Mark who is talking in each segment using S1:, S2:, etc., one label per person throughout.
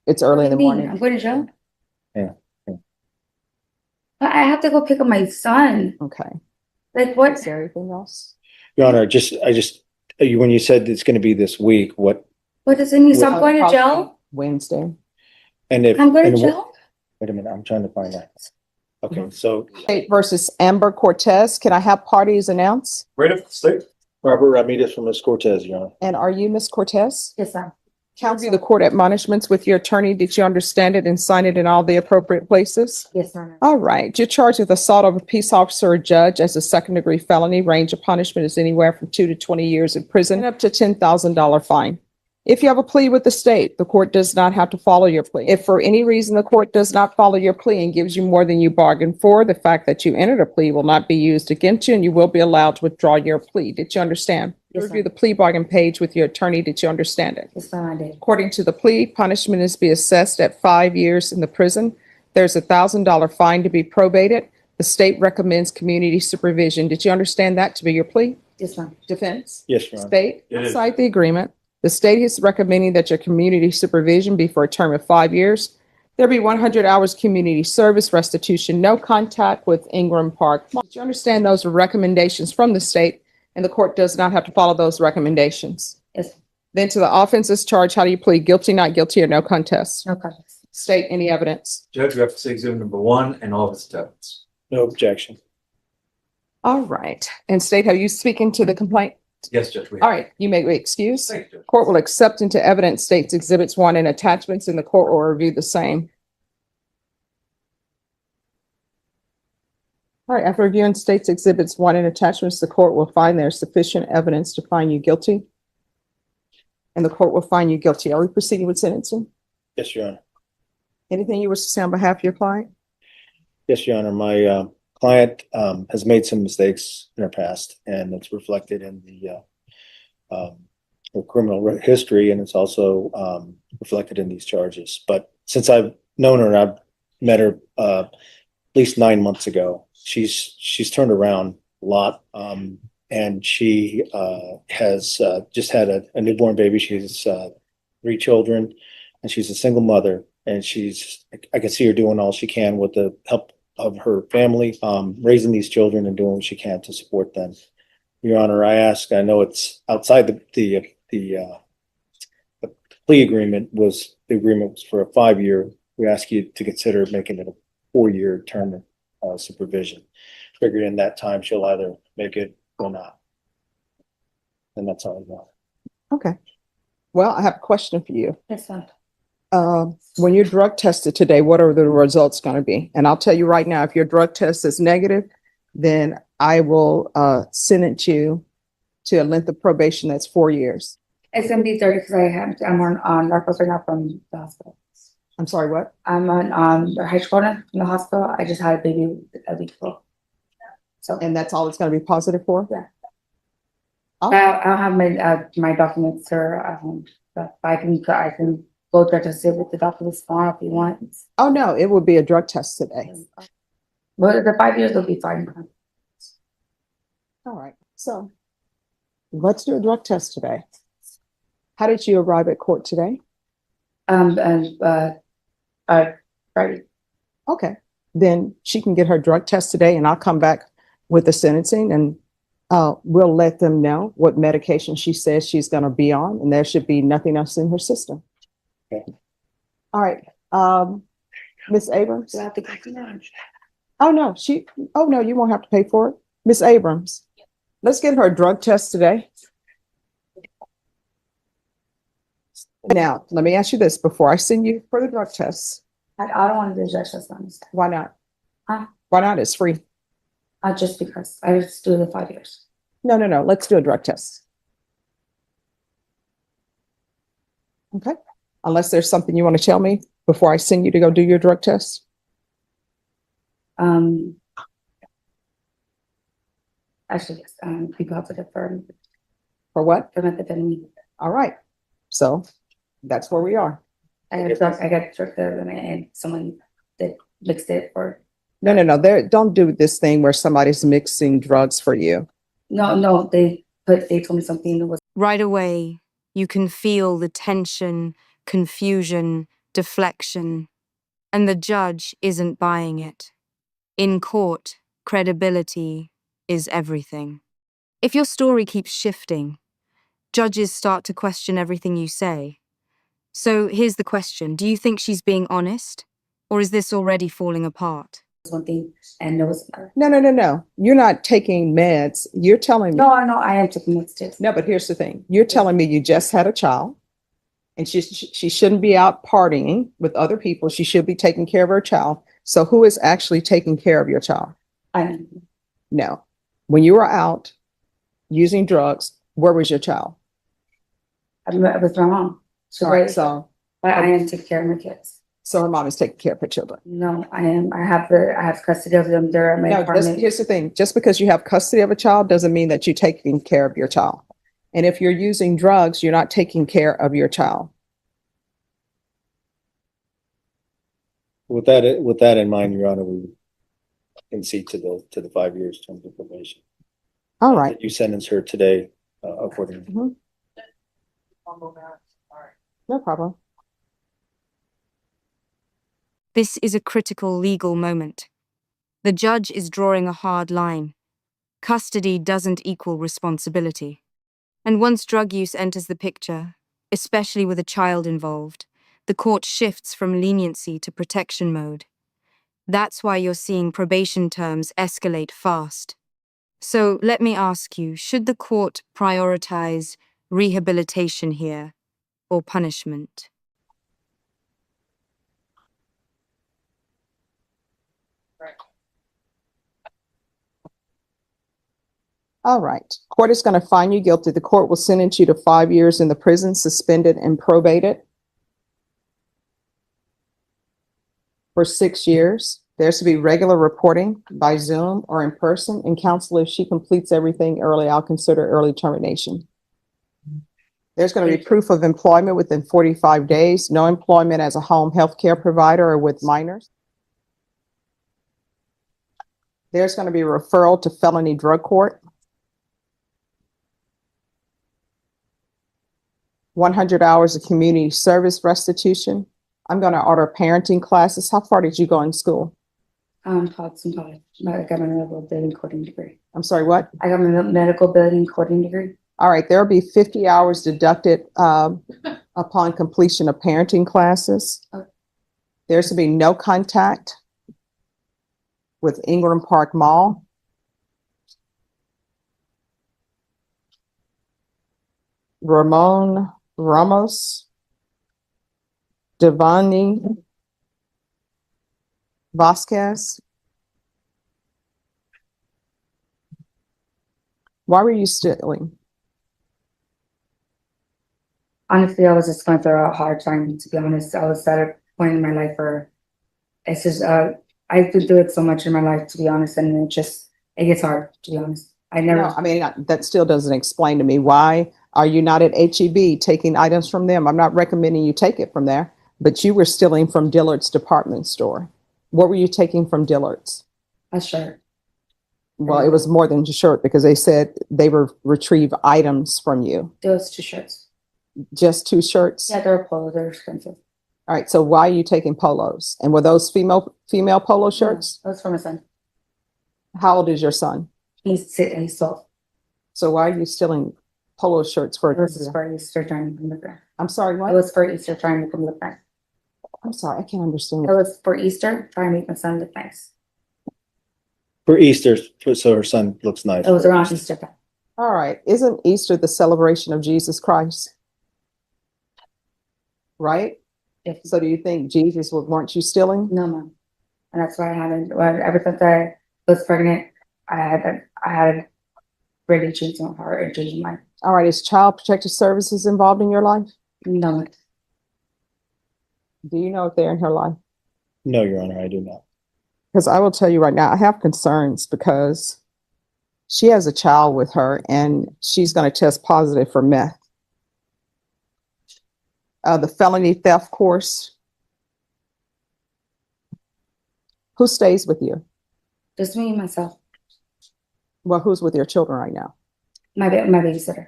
S1: It's early in the
S2: I'm
S1: morning.
S2: going to jail.
S3: Yeah.
S2: But I have to go pick up my son.
S1: Okay.
S2: Like what?
S1: Is there anything else?
S3: Your Honor, when you said it's going to be this week, what,
S2: What does it mean? So I'm going to jail?
S1: Wednesday.
S3: and if.
S2: I'm going
S3: and
S2: to jail?
S3: Wait a minute, I'm trying to find that. Okay, so.
S1: State versus Amber Cortez. Can I have parties announced?
S3: Right up the state. Robert Ramirez from Ms. Cortez, Your Honor.
S1: And are you Ms. Cortez?
S2: Yes, sir.
S1: Counsel the court admonishments with your attorney. Did you understand it and sign it in all the appropriate places?
S2: Yes, sir.
S1: All right. You're charged with assault of a peace officer or judge as a second-degree felony. Range of punishment is anywhere from 2 to 20 years in prison and up to $10,000 fine. If you have a plea with the state, the court does not have to follow your plea. If for any reason the court does not follow your plea and gives you more than you bargained for, the fact that you entered a plea will not be used against you and you will be allowed to withdraw your plea. Did you understand?
S2: Yes,
S1: Review
S2: sir.
S1: the plea bargain page with your attorney. Did you understand it?
S2: Yes, sir, I did.
S1: According to the plea, punishment is to be assessed at 5 years in the prison. There's $1,000 fine to be probated. The state recommends community supervision. Did you understand that to be your plea?
S2: Yes, sir.
S1: Defense?
S3: Yes, Your Honor.
S1: State,
S3: It is.
S1: outside the agreement, the state is recommending that your community supervision be for a term of 5 years. There be 100 hours community service, restitution, no contact with Ingram Park. Did you understand those are recommendations from the state and the court does not have to follow those recommendations?
S2: Yes.
S1: Then to the offenses charged, how do you plead? Guilty, not guilty, or no contest?
S2: No contest.
S1: State any evidence.
S4: Judge, we have to say exhibit number 1 and all of its attachments.
S3: No objection.
S1: All right. And state, have you speaking to the complaint?
S4: Yes, Judge, we have.
S1: All right, you may be excused.
S4: Thank you, Judge.
S1: Court will accept into evidence states exhibits 1 and attachments, and the court will review the same. All right, after reviewing states exhibits 1 and attachments, the court will find there's sufficient evidence to find you guilty. And the court will find you guilty. Are we proceeding with sentencing?
S3: Yes, Your Honor.
S1: Anything you wish to say on behalf of your client?
S3: Yes, Your Honor. My client has made some mistakes in her past, and it's reflected in her criminal history, and it's also reflected in these charges. But since I've known her and I've met her at least 9 months ago, she's turned around a lot, and she has just had a newborn baby. She's 3 children, and she's a single mother. And I can see her doing all she can with the help of her family, raising these children and doing what she can to support them. Your Honor, I know it's outside the plea agreement the agreement was for a 5-year. We ask you to consider making it a 4-year term of supervision. Figured in that time, she'll either make it or not. And that's all I want.
S1: Okay. Well, I have a question for you.
S2: Yes, sir.
S1: When you're drug tested today, what are the results going to be? And I'll tell you right now, if your drug test is negative, then I will sentence you to a length of probation that's 4 years.
S2: It's gonna be 30 because I'm on narcos right now from the hospital.
S1: I'm sorry, what?
S2: I'm on the hydrocodone from the hospital. I just had a baby a week ago. So
S1: And that's all it's going to be positive for?
S2: Yeah.
S1: Oh,
S2: I'll have my documents, sir. But I can go drug test it with the documents tomorrow if you want.
S1: oh, no, it will be a drug test today.
S2: But the 5 years will be fine.
S1: All right. So let's do a drug test today. How did you arrive at court today?
S2: Friday.
S1: Okay. Then she can get her drug test today and I'll come back with the sentencing and we'll let them know what medication she says she's going to be on, and there should be nothing else in her system.
S3: Okay.
S1: All right. Miss Abrams.
S2: Do I have to go to lunch?
S1: Oh, no, you won't have to pay for it. Miss Abrams, let's get her a drug test today. Now, let me ask you this before I send you for the drug test.
S2: I don't want to do drug test on this.
S1: Why not?
S2: Huh?
S1: Why not? It's free.
S2: Just because I just do the 5 years.
S1: No. Let's do a drug test. Okay. Unless there's something you want to tell me before I send you to go do your drug test.
S2: Actually, yes. People have to defer
S1: For what?
S2: for methamphetamine.
S1: All right. So that's where we are.
S2: I got drug and someone that mixed it or
S1: No. Don't do this thing where somebody's mixing drugs for you.
S2: no. They told me something that was
S5: Right away, you can feel the tension, confusion, deflection, and the judge isn't buying it. In court, credibility is everything. If your story keeps shifting, judges start to question everything you say. So here's the question. Do you think she's being honest? Or is this already falling apart?
S2: One thing, and it was,
S1: No. You're not taking meds. You're telling me.
S2: no, I am taking mixed tips.
S1: No, but here's the thing. You're telling me you just had a child and she shouldn't be out partying with other people. She should be taking care of her child. So who is actually taking care of your child?
S2: I am.
S1: No. When you were out using drugs, where was your child?
S2: I was my mom. So,
S1: All right, so
S2: but I am taking care of my kids.
S1: her mom is taking care of her children.
S2: No, I am. I have custody of them. They're at my
S1: No,
S2: apartment.
S1: here's the thing. Just because you have custody of a child doesn't mean that you're taking care of your child. And if you're using drugs, you're not taking care of your child.
S3: With that in mind, Your Honor, we concede to the 5 years terms of probation.
S1: All right.
S3: You sentenced her today, accordingly.
S1: Mhm. No problem.
S5: This is a critical legal moment. The judge is drawing a hard line. Custody doesn't equal responsibility. And once drug use enters the picture, especially with a child involved, the court shifts from leniency to protection mode. That's why you're seeing probation terms escalate fast. So let me ask you, should the court prioritize rehabilitation here or punishment?
S1: All right. Court is going to find you guilty. The court will sentence you to 5 years in the prison, suspended and probated for 6 years. There's to be regular reporting by Zoom or in person, and counsel, if she completes everything early, I'll consider early termination. There's going to be proof of employment within 45 days, no employment as a home health care provider or with minors. There's going to be a referral to felony drug court. 100 hours of community service restitution. I'm going to order parenting classes. How far did you go in school?
S2: College. I got my medical building coding degree.
S1: I'm sorry, what?
S2: I got my medical building coding degree.
S1: All right, there'll be 50 hours deducted upon completion of parenting classes.
S2: Okay.
S1: There's to be no contact with Ingram Park Mall. Ramon Ramos, Devani Vasquez. Why were you stealing?
S2: Honestly, I was just going through a hard time, to be honest. I was at a point in my life where it's just, I've been through it so much in my life, to be honest, and it gets hard, to be honest. That
S1: still doesn't explain to me why are you not at HEB taking items from them? I'm not recommending you take it from there, but you were stealing from Dillard's department store. What were you taking from Dillard's?
S2: A shirt.
S1: Well, it was more than just shirt because they said they were retrieve items from you.
S2: There was 2 shirts.
S1: Just 2 shirts?
S2: Yeah, they're polo. They're expensive.
S1: All right. So why are you taking polos? And were those female polo shirts?
S2: Yeah, that was for my son.
S1: How old is your son?
S2: He's 12.
S1: So why are you stealing polo shirts for?
S2: It was for Easter trying to become the friend.
S1: I'm sorry, what?
S2: It was for Easter trying to become the friend.
S1: I'm sorry, I can't understand.
S2: It was for Easter trying to make my son look nice.
S3: For Easter, so her son looks nice.
S2: It was around Easter time.
S1: All right. Isn't Easter the celebration of Jesus Christ? Right?
S2: Yes.
S1: So do you think Jesus weren't you stealing?
S2: No, Mom. And that's why I haven't. Ever since I was pregnant, I had really changed my heart and changed my mind.
S1: All right. Is Child Protective Services involved in your life?
S2: No.
S1: Do you know if they're in her life?
S3: No, Your Honor, I do not.
S1: Because I will tell you right now, I have concerns because she has a child with her and she's going to test positive for meth. The felony theft course. Who stays with you?
S2: Just me and myself.
S1: Well, who's with your children right now?
S2: My babysitter.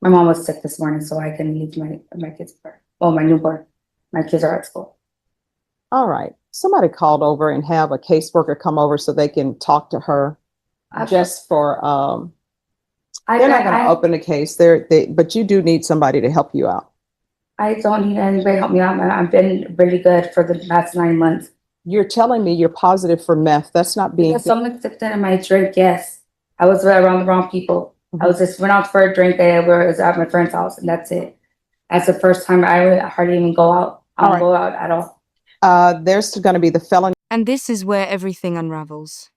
S2: My mom was sick this morning, so I couldn't leave my kids for her. Oh, my newborn. my kids are at school.
S1: All right. Somebody called over and have a caseworker come over so they can talk to her just for, they're not going to open a case there, but you do need somebody to help you out.
S2: I don't need anybody to help me out. I've been really good for the past 9 months.
S1: You're telling me you're positive for meth. That's not being.
S2: Because some extent in my drink, yes. I was around the wrong people. I was just went out for a drink. I was at my friend's house, and that's it. That's the first time I hardly even go out. I don't go out at all.
S1: There's going to be the felony.
S5: And this is where everything unravels.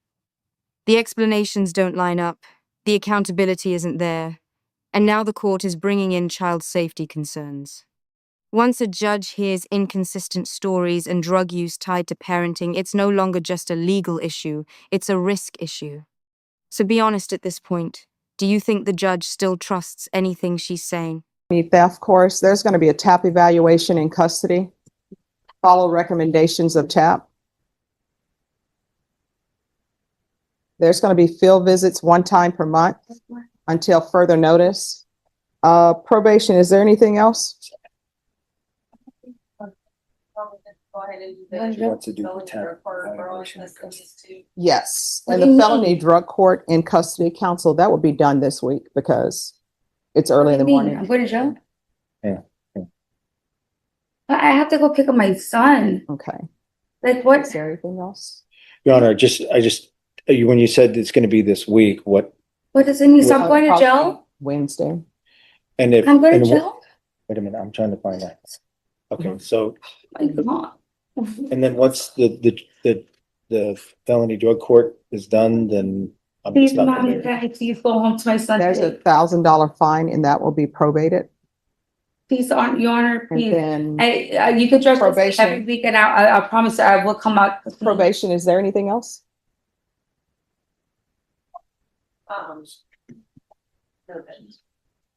S5: The explanations don't line up, the accountability isn't there, and now the court is bringing in child safety concerns. Once a judge hears inconsistent stories and drug use tied to parenting, it's no longer just a legal issue, it's a risk issue. So be honest at this point. Do you think the judge still trusts anything she's saying?
S1: Theft course, there's going to be a TAP evaluation in custody. Follow recommendations of TAP. There's going to be field visits 1 time per month until further notice. Probation, is there anything else?
S3: You want to do the TAP evaluation in custody.
S1: Yes,
S2: What
S1: and
S2: do
S1: the
S2: you
S1: felony
S2: mean?
S1: drug court in custody counsel, that will be done this week because it's early in the morning.
S2: I'm going to jail?
S3: Yeah.
S2: But I have to go pick up my son.
S1: Okay.
S2: Like what?
S1: Is there anything else?
S3: Your Honor, when you said it's going to be this week, what,
S2: What does it mean? So I'm going to jail?
S1: Wednesday.
S3: and if.
S2: I'm going
S3: and
S2: to
S3: what-
S2: jail?
S3: Wait a minute, I'm trying to find that. Okay, so,
S2: My God.
S3: and then once the felony drug court is done, then I'm
S2: Please,
S3: stuck
S2: mommy,
S3: in there.
S2: Daddy, please go home to my son.
S1: There's a $1,000 fine and that will be probated.
S2: Please, Your Honor,
S1: And
S2: please.
S1: then
S2: You can judge this
S1: Probation.
S2: every week, and I promise I will come out.
S1: probation, is there anything else?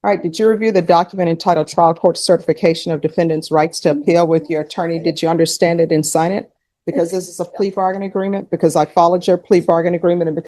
S1: All right, did you review the document entitled Trial Court Certification of Defendant's Rights to Appeal with your attorney? Did you understand it and sign it? Because this is a plea bargain agreement, because I followed your plea bargain agreement and because